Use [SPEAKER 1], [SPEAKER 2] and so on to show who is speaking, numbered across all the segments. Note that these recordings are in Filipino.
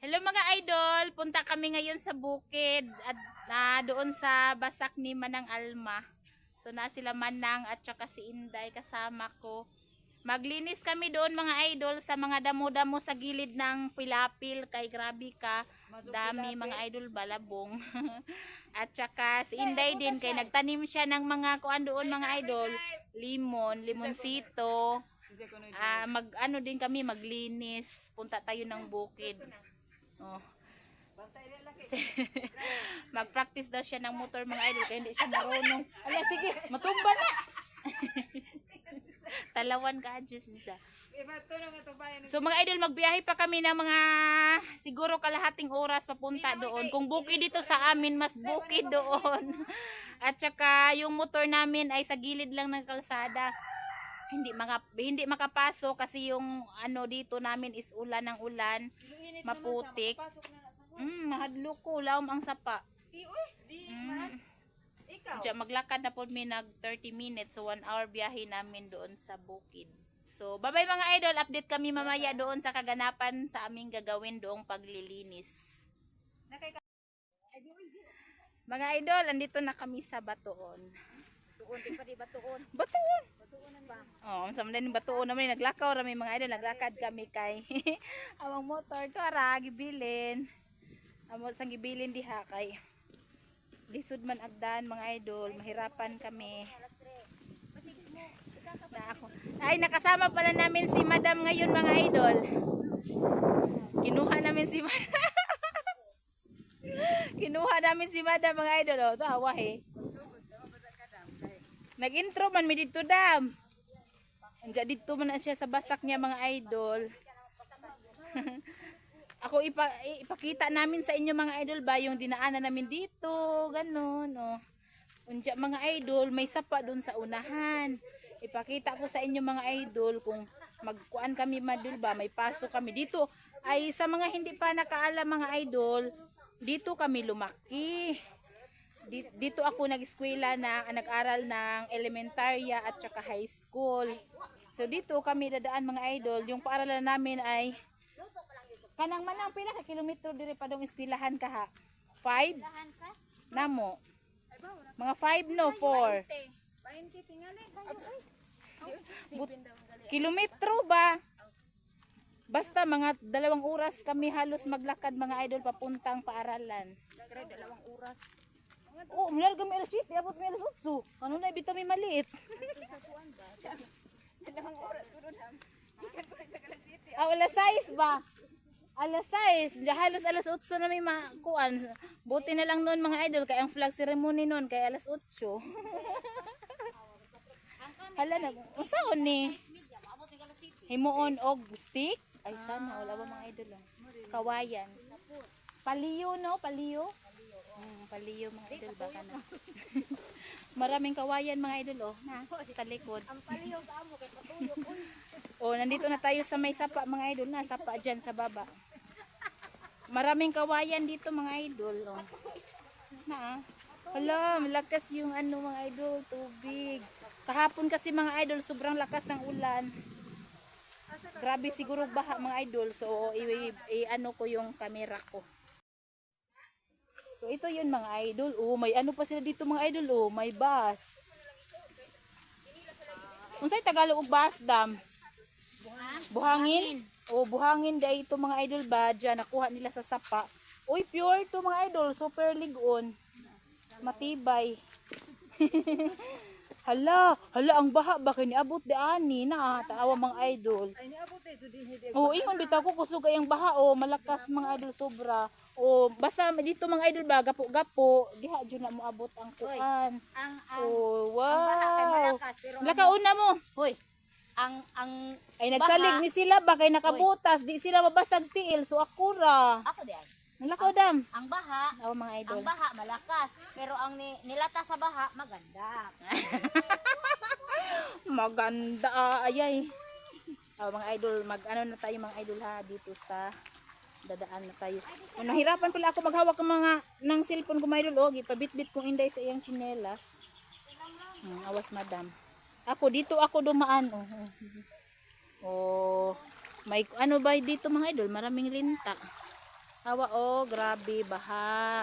[SPEAKER 1] Hello mga idol, punta kami ngayon sa bukid at doon sa basak ni Manang Alma. So na sila Manang at saka si Inday kasama ko. Maglinis kami doon mga idol sa mga damo-damo sa gilid ng pilapil kay grabe ka. Dami mga idol balabong. At saka si Inday din kay nagtanim siya ng mga kuan doon mga idol, limonsito. Ano din kami maglinis. Punta tayo ng bukid. Oh. Mag-practice daw siya ng motor mga idol kaya hindi siya marunong. Ala sige, matumba na. Talawan ka adjust isa. So mga idol, magbiyahe pa kami ng mga siguro kalahating oras papunta doon. Kung bukid dito sa amin, mas bukid doon. At saka yung motor namin ay sa gilid lang ng kalsada. Hindi makapasok kasi yung ano dito namin is ulan ng ulan, maputik. Mahadlo ko, laom ang sapa. Diyan maglakad na po mi nag 30 minutes, so 1 hour biyahe namin doon sa bukid. So bye bye mga idol, update kami mamaya doon sa kaganapan sa aming gagawin doong paglilinis. Mga idol, andito na kami sa Batuon. Batuon. Oh, sa man Batuon naman naglakaw rami mga idol, naglakad kami kay amang motor to ara gibilin. Amo sang gibilin diha kay lisod man agdan mga idol, mahirapan kami. Ay nakasama pala namin si Madam ngayon mga idol. Kinuha namin si Madam. Kinuha namin si Madam mga idol, oh, tawa Nag-intro man mi dito dam. Anja dito man na siya sa basak niya mga idol. Ako ipakita namin sa inyo mga idol ba yung dinaanan namin dito, ganun, oh. Anja mga idol, may sapa doon sa unahan. Ipakita ko sa inyo mga idol kung magkuan kami madul ba, may pasok kami dito. Ay sa mga hindi pa nakaalam mga idol, dito kami lumaki. Dito ako nag-eskwela na nag-aral ng elementarya at saka high school. So dito kami dadaan mga idol. Yung paaralan namin ay kanang manang pila ka kilometro dire pa dong eskwelahan ka ha? 5? Namo. Mga 5 no, 4.
[SPEAKER 2] 20 tingali.
[SPEAKER 1] Kilometro ba? Basta mga 2 oras kami halos maglakad mga idol papuntang paaralan.
[SPEAKER 2] 2 oras.
[SPEAKER 1] Oh, mula kami alas 7, abot kami alas 8. Ano na, ibito may maliit.
[SPEAKER 2] 2 oras puro dam. Ikan ko sa alas 7.
[SPEAKER 1] Alas 6 ba? Alas 6. Halos alas 8 na may makuan. Buti na lang noon mga idol, kaya ang flag ceremony noon, kaya alas 8. Hala na, usaon ni? Himuon og stick? Ay sana, wala ba mga idol? Kawayan. Paliyo no? Paliyo? Paliyo mga idol baka na. Maraming kawayan mga idol oh, na sa likod.
[SPEAKER 2] Ang paliyo sa amo kay patulog.
[SPEAKER 1] Oh, nandito na tayo sa may sapa mga idol, na sapa diyan sa baba. Maraming kawayan dito mga idol oh. Na. Hala, malakas yung ano mga idol, tubig. Kahapon kasi mga idol sobrang lakas ng ulan. Grabe siguro baha mga idol. So ano ko yung camera ko. So ito yun mga idol. Oh, may ano pa sila dito mga idol. Oh, may bus. Unsay Tagalog og bus dam? Buhangin. Oh, buhangin day ito mga idol ba? Diyan nakuha nila sa sapa. Uy, pure to mga idol. Super ligon. Matibay. Hala, ang baha ba kay niabot di ani na tanawa mga idol.
[SPEAKER 2] Ay niabot ito din hindi.
[SPEAKER 1] Oh, ingon bitaw ko kusog ay ang baha oh, malakas mga idol sobra. Oh, basta dito mga idol ba gapo-gapo, diha jud na moabot ang kuan. Oh, wow.
[SPEAKER 2] Ang baha kay malakas pero
[SPEAKER 1] Lakauna mo.
[SPEAKER 2] hoy. Ang
[SPEAKER 1] Ay nagsalig ni sila ba kay nakabutas, di sila mabasag tiil so akura.
[SPEAKER 2] ako di ay.
[SPEAKER 1] Nalakaw dam.
[SPEAKER 2] Ang baha,
[SPEAKER 1] Oh, mga idol.
[SPEAKER 2] ang baha malakas, pero ang nilata sa baha maganda.
[SPEAKER 1] Maganda ayay. Oh, mga idol, mag-ano na tayo mga idol ha dito sa dadaan na tayo. Oh, nahirapan pala ako maghawak ng mga ng cellphone ko mga idol. Oh, gipabitbit kong Inday sa iyang tsinelas. Awas madam. Ako dito ako dumaan oh. Oh, May ano ba dito mga idol? Maraming linta. Hawa oh, grabe, baha.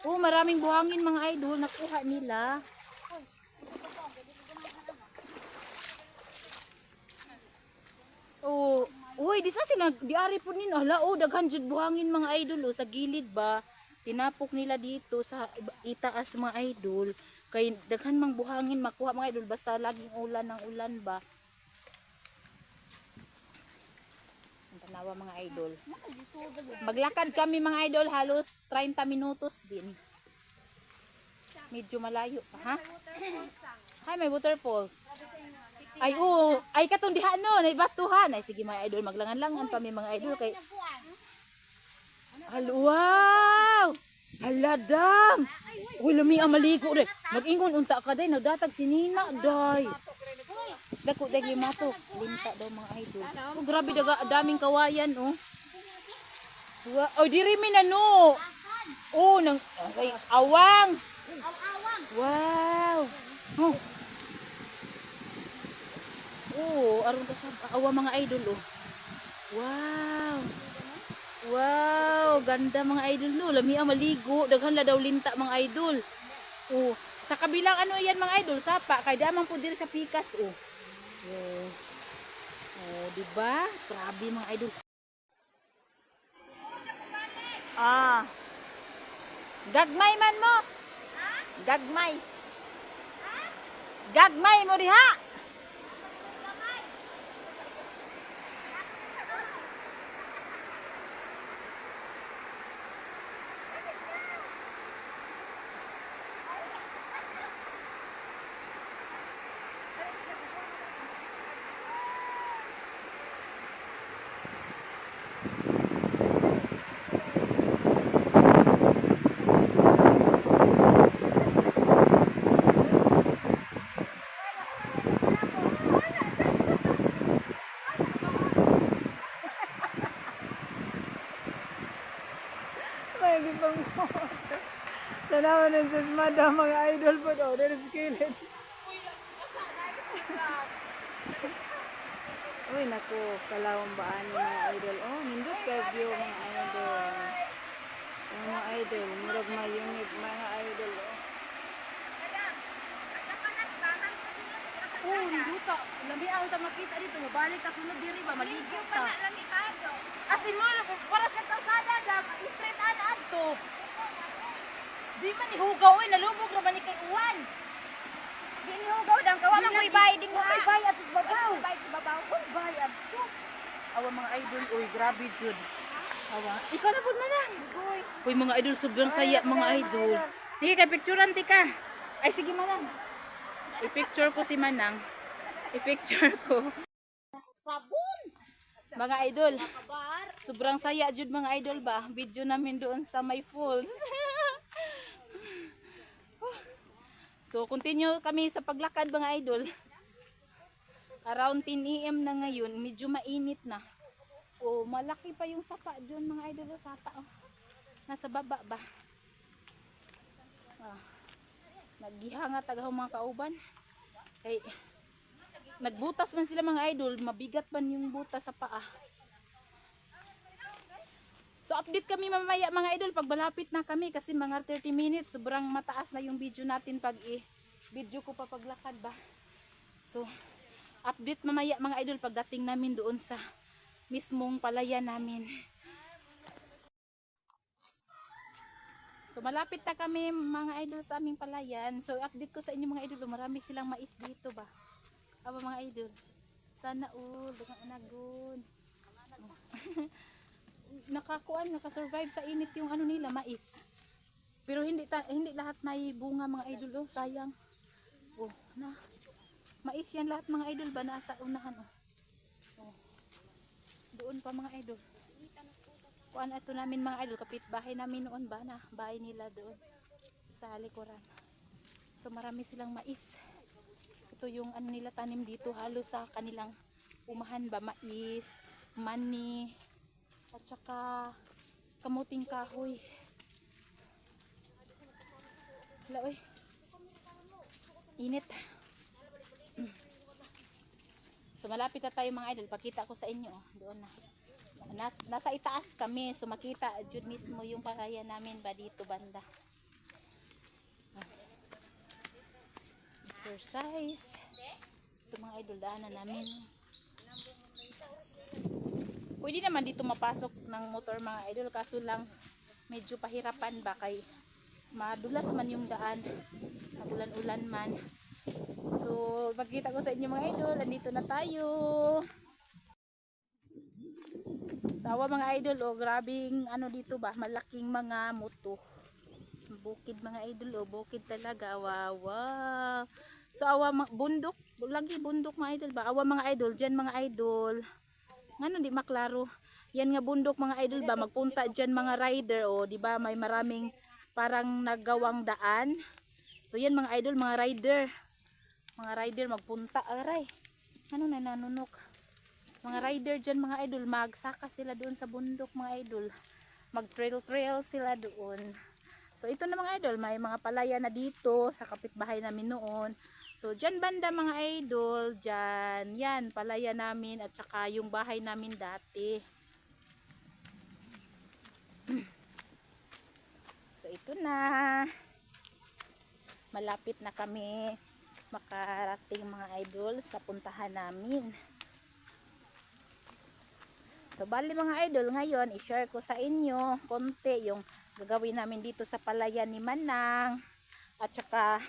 [SPEAKER 1] Oh, maraming buhangin mga idol. Nakuha nila. Oh, uy, di sa sila diari po nin. Hala, oh, daghan jud buhangin mga idol oh, sa gilid ba. Tinapok nila dito sa itaas mga idol. Kay daghan mang buhangin makuha mga idol basta laging ulan ng ulan ba. Ang tanawa mga idol. Maglakad kami mga idol halos 30 minutos din. Medyo malayo pa, ha? Ay, may waterfalls. Ay, oo. Ay, katong diha no, nay batuhan. Ay, sige mga idol, maglangan-langan pa may mga idol kay wow! Haladang! Uy, lami ang maligo rin. Mag-ingon unta ka day, nagdatag sinina day. Dako day limato. Linta daw mga idol. Oh, grabe daga daming kawayan oh. Wow, oh, diri mi na no. Oh, nang ay, awang. Wow. Oh. Oh, aron ka sa awa mga idol oh. Wow. Wow, ganda mga idol no. Lami ang maligo, daghan la daw linta mga idol. Oh, sa kabilang ano yan mga idol, sapa kay damang po diri sa pikas oh. Oh. Oh, di ba? Grabe mga idol.
[SPEAKER 2] Ah. Gagmay man mo. Gagmay. Gagmay mo diha.
[SPEAKER 1] May gipang mo. Tanawan ng sasmada mga idol po daw. There is kilid. Uy, naku. Kalawang baan mga idol. Oh, nindot ka view mga idol. Oh, mga idol. Murag mayungit mga idol. Oh, ninduta. Lami ako sa makita dito. Mabalik ka sunod diri ba? Maligo ka. Asin mo, para sa kalsada lang. Straight anad to. Di man ihugaw eh, nalubog naman ni kay Uwan.
[SPEAKER 2] Ginihugaw dang kawa man koy bay ding
[SPEAKER 1] May bayad sa babaw.
[SPEAKER 2] Bay sa babaw.
[SPEAKER 1] May bayad. Awa mga idol, uy, grabe jud. Awa. Ikaw na pud manang. Uy mga idol, sobrang saya mga idol. Sige kay picturean ti ka. Ay sige manang. I-picture ko si Manang. I-picture ko.
[SPEAKER 2] Sabon.
[SPEAKER 1] Mga idol,
[SPEAKER 2] Kabar.
[SPEAKER 1] sobrang saya jud mga idol ba? Video namin doon sa May Falls. So, continue kami sa paglakad mga idol. Around 10 AM na ngayon, medyo mainit na. Oh, malaki pa yung sapa doon mga idol, sapa. Oh. Nasa baba ba? Ah, naghihanga tagaw mga kauban. Kay nagbutas man sila mga idol, mabigat man yung butas sa paa. So update kami mamaya mga idol pag malapit na kami kasi mga 30 minutes, sobrang mataas na yung video natin pag video ko pa paglakad ba. So update mamaya mga idol pagdating namin doon sa mismong palayan namin. So malapit na kami mga idol sa aming palayan. So update ko sa inyo mga idol, marami silang mais dito ba. Aba mga idol. Sana all dengan anagon. Nakasurvive sa init yung ano nila, mais. Pero hindi lahat may bunga mga idol, oh, sayang. Oh, na. Mais yan lahat mga idol ba nasa unahan oh. Oh. Doon pa mga idol. Kuan ito namin mga idol, kapitbahay namin noon ba na bahay nila doon sa likuran. So marami silang mais. Ito yung ano nila tanim dito, halos sa kanilang umahan ba, mais, mani, at saka kamuting kahoy. Wala oy. Init. So So malapit na tayo mga idol. Pakita ko sa inyo. Doon na. Nasa itaas kami. So makita dyan mismo yung palayan namin ba dito banda. Exercise. Ito mga idol, daanan namin. Pwede naman dito mapasok ng motor mga idol. Kaso lang medyo pahirapan ba kay madulas man yung daan. Magulan-ulan man. So, magkita ko sa inyo mga idol, andito na tayo. Sawa mga idol, oh, grabing ano dito ba, malaking mga moto. Bukid mga idol, oh, bukid talaga. Wow, wow. So, awa bundok, lagi bundok mga idol ba? Awa mga idol, dyan mga idol. Ngano di maklaro. Yan nga bundok mga idol ba, magpunta dyan mga rider, oh, di ba? May maraming parang nagawang daan. So, yan mga idol, mga rider. Mga rider magpunta, aray. Ano na nanunok? Mga rider dyan mga idol, magsaka sila doon sa bundok mga idol. Mag trail sila doon. So ito na mga idol, may mga palaya na dito sa kapitbahay namin noon. So dyan banda mga idol, dyan, yan, palaya namin at saka yung bahay namin dati. So ito na. Malapit na kami makarating mga idol sa puntahan namin. So bali mga idol, ngayon i-share ko sa inyo konti yung gagawin namin dito sa palayan ni Manang. At saka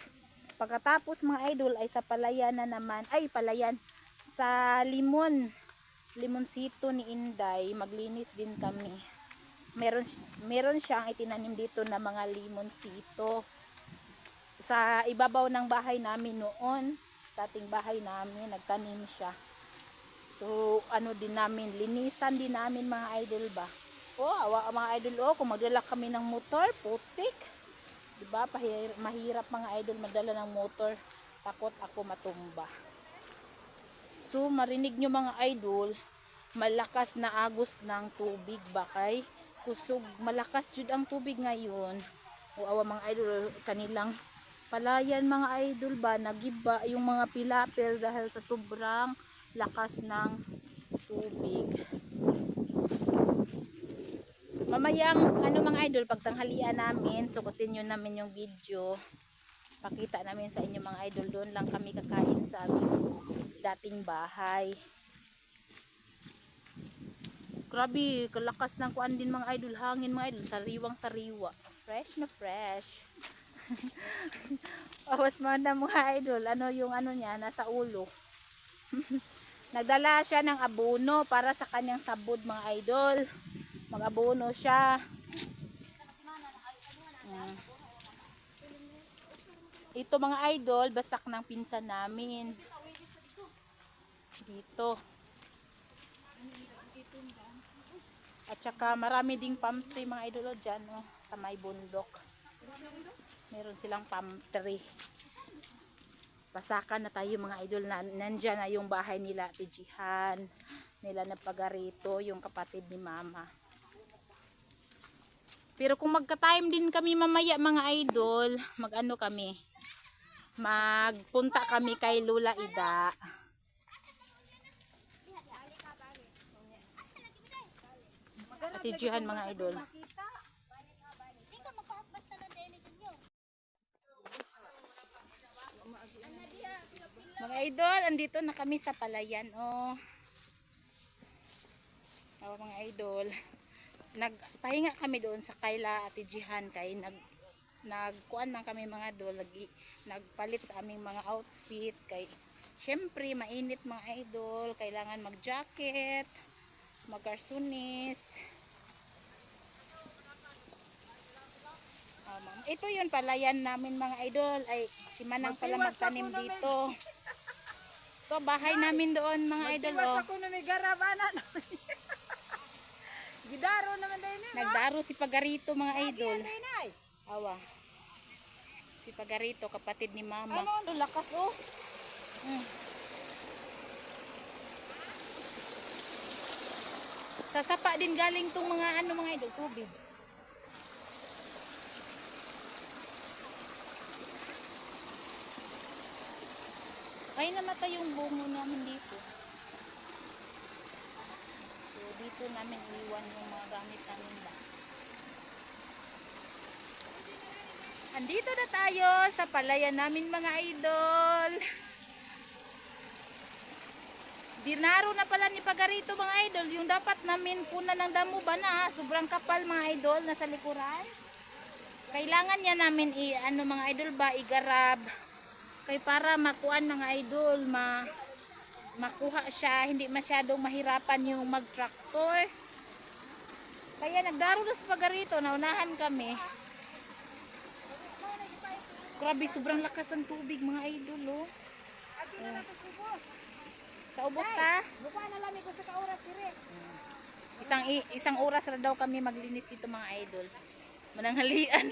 [SPEAKER 1] pagkatapos mga idol ay sa palayan na naman, ay palayan sa limonsito ni Inday, maglinis din kami. Meron siyang itinanim dito na mga limonsito sa ibabaw ng bahay namin noon. Dating bahay namin, nagtanim siya. So, ano din namin, linisan din namin mga idol ba. Oh, awa mga idol, oh, kung magdala kami ng motor, putik. Diba, mahirap mga idol magdala ng motor. Takot ako matumba. So, marinig nyo mga idol, malakas na agos ng tubig ba kay kusog, malakas jud ang tubig ngayon. O awa mga idol, kanilang palayan mga idol ba, nagiba yung mga pilapil dahil sa sobrang lakas ng tubig. Mamayang ano mga idol, pagtanghalian namin, so continue namin yung video. Pakita namin sa inyo mga idol, doon lang kami kakain sa aming dating bahay. Grabe, kalakas ng kuan din mga idol, hangin mga idol, sariwang sariwa. Fresh na fresh. Awas mo na mga idol, ano yung ano niya, nasa ulo. Nagdala siya ng abono para sa kanyang sabod mga idol. Mag-abono siya. Ito mga idol, basak ng pinsan namin. Dito. At saka marami ding palm tree mga idol dyan, oh, sa may bundok. Meron silang palm tree. Pasakan na tayo mga idol, na nandyan na yung bahay nila Ate Jihan, nila na Pagarito, yung kapatid ni Mama. Pero kung magka-time din kami mamaya mga idol, mag-ano kami, magpunta kami kay Lula Ida. Ate Jihan mga idol. Mga idol, andito na kami sa palayan, oh. Oh, mga idol, nagpahinga kami doon sa kaila Ate Jihan kay nagkuan man kami mga idol, nagpalit sa aming mga outfit kay syempre mainit mga idol, kailangan mag-jacket, mag-arsunis. Ito yun palayan namin mga idol, ay si Manang pala magtanim dito. Ito bahay namin doon mga idol, oh.
[SPEAKER 3] Ako na may garabana. Gidaro naman din eh.
[SPEAKER 1] Nagdaro si Pagarito mga idol. Awa. Si Pagarito, kapatid ni Mama. Ano, lakas oh. Sasapa din galing tong mga ano mga idol, tubig. Ay namatay yung bungo namin dito. dito namin iwan yung mga gamit namin ba. Andito na tayo sa palayan namin mga idol. Dinaro na pala ni Pagarito mga idol. Yung dapat namin puna ng damo ba na. Sobrang kapal mga idol. Nasa likuran. Kailangan niya namin mga idol ba igarab. Kay para makuan mga idol. Makuha siya. Hindi masyadong mahirapan yung mag-tractor. Kaya nagdaro na sa Pagarito. Naunahan kami. Grabe, sobrang lakas ng tubig mga idol, oh. Sa ubos ta?
[SPEAKER 2] Buka na lamig ko sa kauras dire.
[SPEAKER 1] Isang oras na daw kami maglinis dito mga idol. Mananghalian.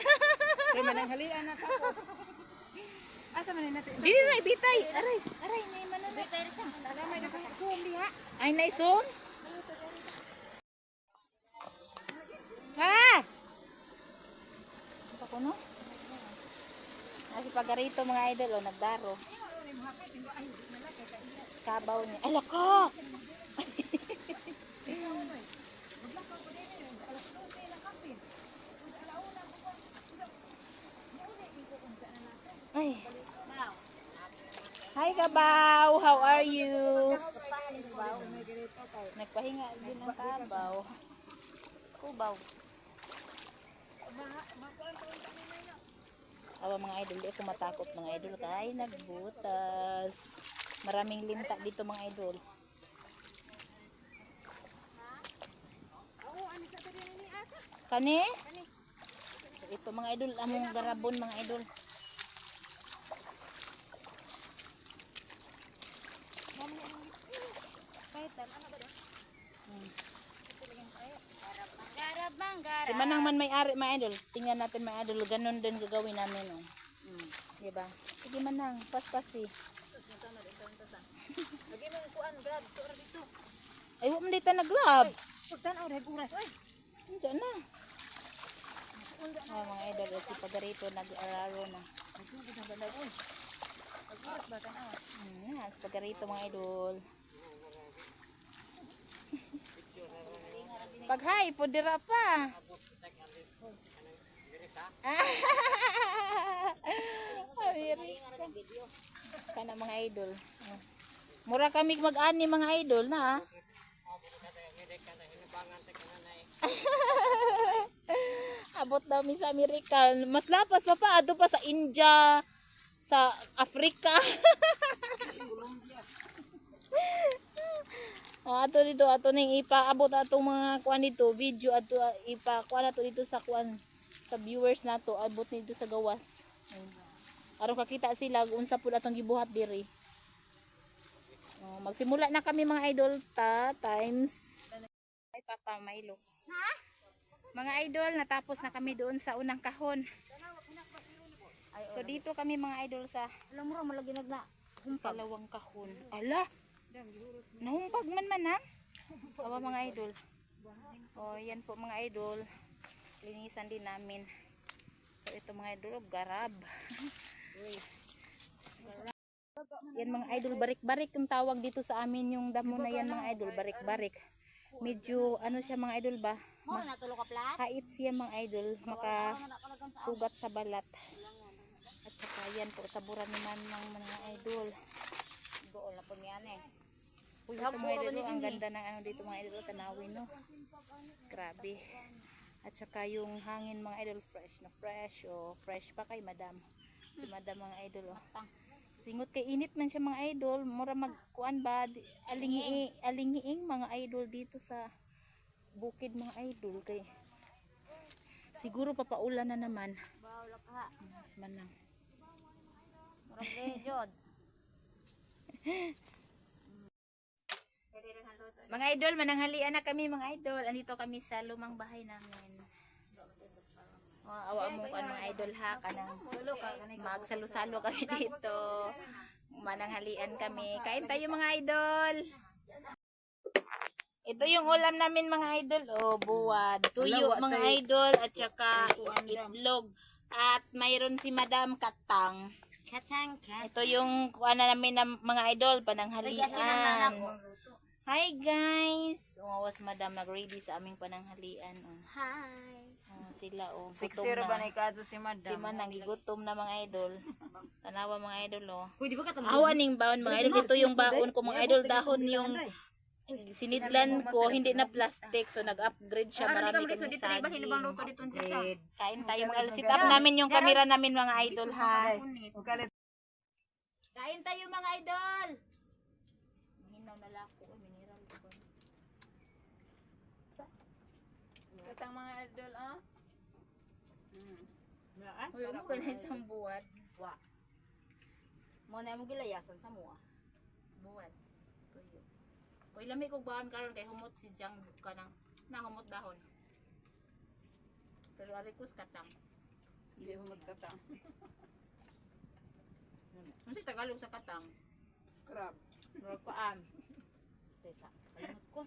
[SPEAKER 3] Kaya mananghalian na tapos. Asa man natin?
[SPEAKER 1] Dili na ibitay. Aray, may mananghalian.
[SPEAKER 2] Bitay sa.
[SPEAKER 3] Damay na kang zoom diha.
[SPEAKER 1] Ay, naison? Ha? Ito ko no? Si Pagarito mga idol, oh, nagdaro. Kabaw niya. Ala ka! Ay. Hi Kabaw, how are you? Nagpahinga din ang Kabaw.
[SPEAKER 2] Kubaw.
[SPEAKER 1] Awa mga idol, di ako matakot mga idol. Ay, nagbutas. Maraming linta dito mga idol. Kani? Ito mga idol, among garabon mga idol. Si Manang man may ari mga idol. Tingnan natin mga idol, ganun din gagawin namin. Oh. Diba? Sige Manang, paspasi.
[SPEAKER 3] Lagi mo kuan grabs to ra dito.
[SPEAKER 1] Ay, huwag mo dito nag-gloves.
[SPEAKER 3] Pagtanaw reg oras oy.
[SPEAKER 1] Diyan na. Mga idol, si Pagarito nag-araro na.
[SPEAKER 3] Nagsugod na balay oy. Pag oras ba tanaw?
[SPEAKER 1] Yan, si Pagarito mga idol. Pag hi, pudira pa. Kana mga idol. Mura kami mag-ani mga idol na. Abot daw mi sa Amerika. Mas lapas pa ato pa sa India, sa Afrika. Ato dito ato ning ipaabot atong mga kuan dito, video ato ipakuan nato dito sa kuan sa viewers nato, abot nito sa gawas. Aron kakita sila unsa pud atong gibuhat diri. Magsimula na kami mga idol times. Ay Papa Milo. Ha? Mga idol, natapos na kami doon sa unang kahon. So dito kami mga idol sa
[SPEAKER 2] Alam mo ra malagi nagna.
[SPEAKER 1] kalawang kahon. Ala. Nahumpag man ha. Awa mga idol. Oh, yan po mga idol. Linisan din namin. So ito mga idol, garab. Yan mga idol, barik-barik yung tawag dito sa amin yung damo na yan mga idol, barik-barik. Medyo ano siya mga idol ba?
[SPEAKER 2] Mo na tulo ka plat.
[SPEAKER 1] Hait siya mga idol, makasugat sa balat. At saka yan po, saburan naman ng mga idol.
[SPEAKER 2] Gool na po niyan eh.
[SPEAKER 1] Uy, ito mga idol, ang ganda ng ano dito mga idol, tanawin no. Grabe. At saka yung hangin mga idol, fresh na fresh. O, fresh pa kay madam. Si madam mga idol. Oh. Singot kay init man siya mga idol. Mura magkuan ba? Alingiing mga idol dito sa bukid mga idol. Kay siguro papaulan na naman.
[SPEAKER 2] Bawla ka.
[SPEAKER 1] Mas manang.
[SPEAKER 2] Murag jod.
[SPEAKER 1] Mga idol, mananghalian na kami mga idol. Andito kami sa lumang bahay namin. Awa mo kan mga idol ha, kanang magsalo-salo kami dito. Mananghalian kami. Kain tayo mga idol. Ito yung ulam namin mga idol. Oh, buwad, tuyo mga idol at saka itlog. At mayroon si Madam Katang.
[SPEAKER 2] Katang kat.
[SPEAKER 1] Ito yung kuana namin ng mga idol, pananghalian. Hi guys! Umawas madam nag-ready sa aming pananghalian. Oh.
[SPEAKER 2] Hi.
[SPEAKER 1] Sila oh.
[SPEAKER 3] Siksi
[SPEAKER 1] Gutom
[SPEAKER 3] ra ba
[SPEAKER 1] na.
[SPEAKER 3] na ikaso si madam?
[SPEAKER 1] Si man nagigutom na mga idol. Tanawa mga idol oh.
[SPEAKER 2] Uy, di ba ka
[SPEAKER 1] Awa ning baon mga idol. Ito yung baon ko mga idol. Dahon yung sinidlan ko. Hindi na plastic. So nag-upgrade siya. Marami kami saging. Kain tayo mga idol. Sit up namin yung camera namin mga idol ha. Kain tayo mga idol. Mahinaw na lako. Mineral ko.
[SPEAKER 3] Katang mga idol, ah.
[SPEAKER 1] Uy, mo ka na isang buwan.
[SPEAKER 2] Mo na mo gilayasan sa mua.
[SPEAKER 1] Buwan. Tuyo. Uy, lami kong bahan karon kay humot si Jang ka nang humot dahon. Pero arikus katang.
[SPEAKER 3] Hindi mo magkatang.
[SPEAKER 1] Ano si Tagalog sa katang?
[SPEAKER 3] Crab.
[SPEAKER 2] Paan. Tesa. Kalimot ko.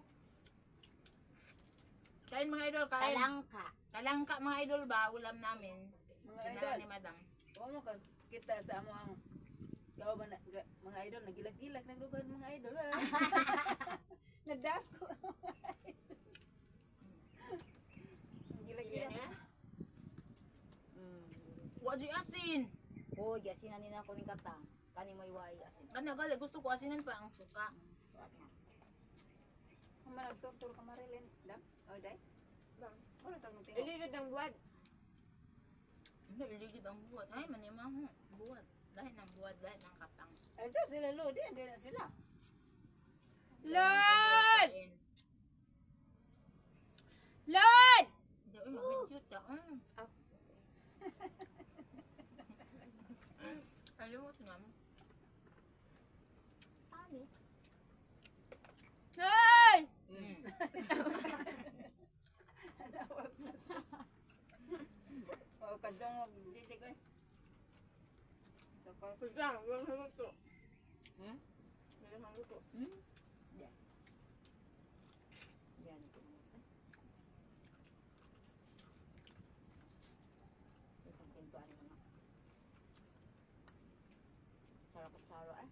[SPEAKER 1] Kain mga idol, kain.
[SPEAKER 2] Talangka.
[SPEAKER 1] Talangka mga idol ba? Ulam namin.
[SPEAKER 3] Mga
[SPEAKER 1] Sinara
[SPEAKER 3] idol.
[SPEAKER 1] ni madam.
[SPEAKER 3] Huwag mo kita sa amo ang gawa ba na, mga idol, nagilag-gilag, naglugan mga idol. Ah. Nadako. Gilag-gilag.
[SPEAKER 1] Wadi asin.
[SPEAKER 2] Oh, yasinan nina ko ning katang. Kani may way asin.
[SPEAKER 1] Kana gali gusto ko asinan pa ang suka.
[SPEAKER 3] Kung managtoktor ka marilin, dam? O, day? Dam. Ano tag nung tingog?
[SPEAKER 2] Iligid ang buwan.
[SPEAKER 1] Hindi, iligid ang buwan. Ay, manima ho. Buwan. Dahil ng buwan, dahil ng katang.
[SPEAKER 3] Ay, ito sila Lodi, hindi na sila.
[SPEAKER 1] Lord! Lord! Hindi, uy, mag-video ta. Alimot nga mo.
[SPEAKER 2] Ani.
[SPEAKER 1] Hey!
[SPEAKER 3] O, kadang magdidig ay. So, kung
[SPEAKER 1] Paglang, walang haluto.
[SPEAKER 3] Hmm?
[SPEAKER 1] Walang haluto.
[SPEAKER 2] Yan ko. Itong kintuan mo na. Sarap at saro eh.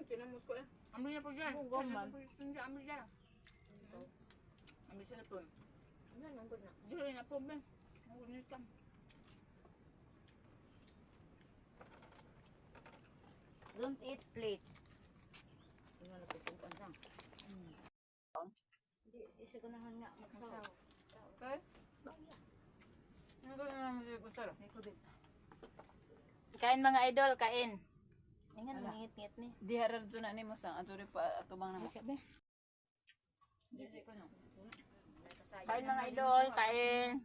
[SPEAKER 1] Kinamot ko eh. Ambil niya po dyan.
[SPEAKER 2] Oo, gaman.
[SPEAKER 1] Ambil dyan. Ambil siya na po.
[SPEAKER 2] Ano nang na?
[SPEAKER 1] Dili na po, ben. Ngunit kam.
[SPEAKER 2] Don't eat plate. Tingnan na pupuntan sang. Hindi, isa ko nahan nga magsaw.
[SPEAKER 3] okay? Ano ko na naman siya gusto?
[SPEAKER 1] Kain mga idol, kain. Ingan, mangit-ngit ni.
[SPEAKER 3] Di haral ito na ni mo sang ato rin pa atubang na mo.
[SPEAKER 1] Okay, ben.
[SPEAKER 3] Di ko no.
[SPEAKER 1] Kain mga idol, kain.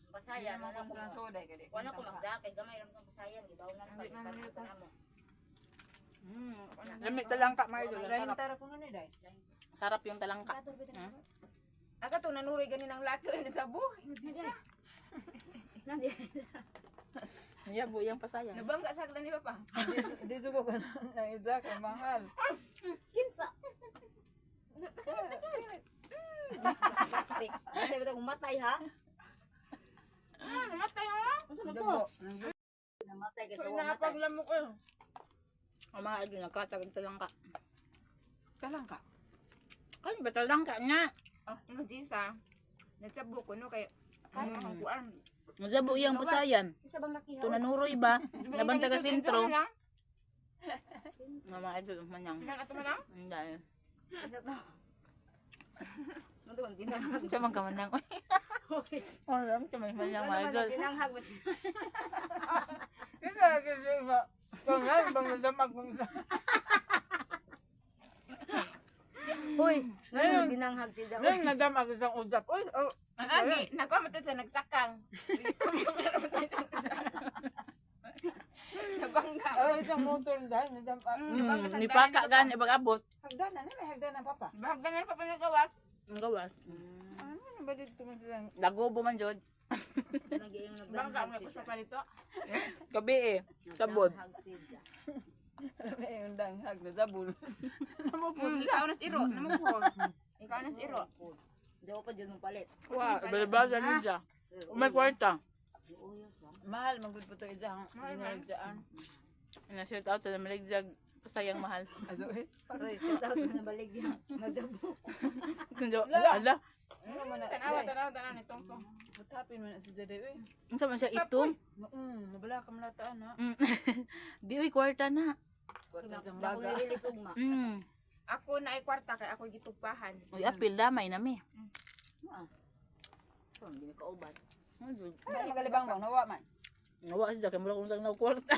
[SPEAKER 2] Pasayan,
[SPEAKER 3] Ano
[SPEAKER 2] wala
[SPEAKER 3] ko
[SPEAKER 2] ko
[SPEAKER 3] sa soda kay di.
[SPEAKER 2] wala ko magdakay, gamay ram kang pasayan, gibaw na pa ipan ko na mo.
[SPEAKER 1] Lamig talangka mga idol.
[SPEAKER 3] Dahil
[SPEAKER 1] Sarap.
[SPEAKER 3] tara ko nga ni day.
[SPEAKER 1] Sarap yung talangka.
[SPEAKER 4] Aga to nanuroy ganin ang laki ay nagsabo.
[SPEAKER 2] Nandi.
[SPEAKER 1] Yabo yung pasayang.
[SPEAKER 4] Nabang ka saktan ni papa.
[SPEAKER 3] Dito ko na isa kay mahal.
[SPEAKER 2] Kinsa. Kasi ba umatay ha?
[SPEAKER 4] Namatay ha.
[SPEAKER 2] Unsa mo to? Namatay kasi
[SPEAKER 4] So
[SPEAKER 2] wa matay.
[SPEAKER 4] napaglamok ko.
[SPEAKER 1] Ang mga idol, nagkatag ang talangka.
[SPEAKER 3] Kalang ka.
[SPEAKER 1] Kain ba talangka nga?
[SPEAKER 4] Ang jisa. Nagsabo ko no kay kaya ang kuan.
[SPEAKER 1] Mazabo yung pasayan.
[SPEAKER 2] Isa bang nakihaw?
[SPEAKER 1] Ito nanuroy ba? Nabang taga sentro.
[SPEAKER 4] Lang.
[SPEAKER 1] Nga mga idol, manyang.
[SPEAKER 4] Lang ato lang.
[SPEAKER 1] Hindi.
[SPEAKER 2] Isa to. Nandun din.
[SPEAKER 1] Siya man ka manang.
[SPEAKER 2] Okay.
[SPEAKER 1] Alam, siya man manyang mga idol.
[SPEAKER 2] Dinanghag mo.
[SPEAKER 3] Kaya kasi ba? Pangal bang nadamag mong sa.
[SPEAKER 2] Uy, ngayon dinanghag si Jaw.
[SPEAKER 3] Nang nadamag isang usap. Uy, oh.
[SPEAKER 4] Ang agi, nagkamatod sa nagsakang. Nabangga.
[SPEAKER 3] Oh, isang motor dahil nadamag.
[SPEAKER 1] Nipaka gani pag-abot.
[SPEAKER 3] Hagdanan na, may hagdanan papa.
[SPEAKER 4] Bahagdan pa pinagawas.
[SPEAKER 1] Ang gawas.
[SPEAKER 3] Ano ba dito man silang
[SPEAKER 1] Dagobo man jud.
[SPEAKER 2] Yung
[SPEAKER 4] Bangga ang
[SPEAKER 2] nagdanghag si
[SPEAKER 4] gusto pa dito.
[SPEAKER 1] Gabi eh. Sabod.
[SPEAKER 2] Nagdanghag si Jaw.
[SPEAKER 3] may undang hag na zabul.
[SPEAKER 4] Ikaw nas iro, namupo. Ikaw nas iro.
[SPEAKER 2] Jaw pa dyan mong palit.
[SPEAKER 1] Wow, balbagan din siya. May kwarta.
[SPEAKER 2] Uyos lang.
[SPEAKER 3] Mahal magud po to isang dinarjaan.
[SPEAKER 1] Na-shout out sa Maligjag Sayang mahal.
[SPEAKER 3] Aso eh.
[SPEAKER 2] Uy, kataw na baligyan. Nasabok.
[SPEAKER 1] Ala.
[SPEAKER 3] Ano man na?
[SPEAKER 4] Tanawa nitong to.
[SPEAKER 3] What happened man na si Jade eh?
[SPEAKER 1] Unsa man siya itom?
[SPEAKER 3] Mabala ka malataan ha.
[SPEAKER 1] Di uy kwarta na.
[SPEAKER 3] Kwarta sa
[SPEAKER 2] Dako
[SPEAKER 3] baga.
[SPEAKER 2] nililis ugma.
[SPEAKER 4] Ako na ay kwarta kay ako gitugpahan.
[SPEAKER 1] Uy apil damay nami.
[SPEAKER 2] Ah. So, hindi ka ubat.
[SPEAKER 3] Ano magalibang bang nawa man?
[SPEAKER 1] Nawa siya kay mura kung na kwarta.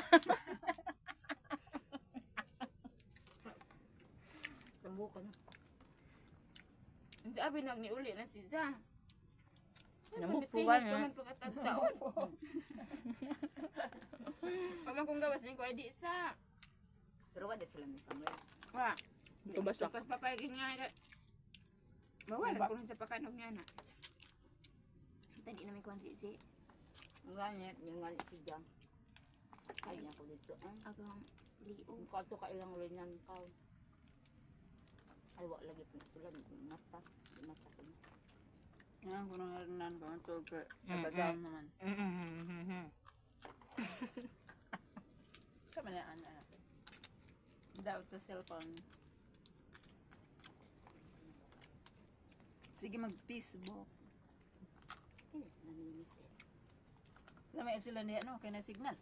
[SPEAKER 2] Tambo ka na.
[SPEAKER 4] Ang sabi nagniuli na si Za.
[SPEAKER 1] Namupuan na.
[SPEAKER 4] Paman pagkatagtao. Paman kung gawas din ko ay di sa.
[SPEAKER 2] Pero wala sila ni Samuel.
[SPEAKER 4] Wa.
[SPEAKER 1] Ito basta.
[SPEAKER 4] Tapos papayagin nga. Mawala ko rin sa pakanog niya na. Tadi namin kuhan si
[SPEAKER 2] Ang ganit, yung ganit si Jang. Ay, niya ko dito.
[SPEAKER 4] agang liog.
[SPEAKER 2] Kung kato ka ilang rin ng kaw. Ay, wala lagi na tulang. Mata. Mata ko na.
[SPEAKER 3] Yan ko nang harinan ko ang tog sa badam naman. Sa man yan. Daot sa cellphone. Sige mag-Facebook.
[SPEAKER 2] Eh, naninit eh.
[SPEAKER 3] Lamay sila niya no, kaya na signal.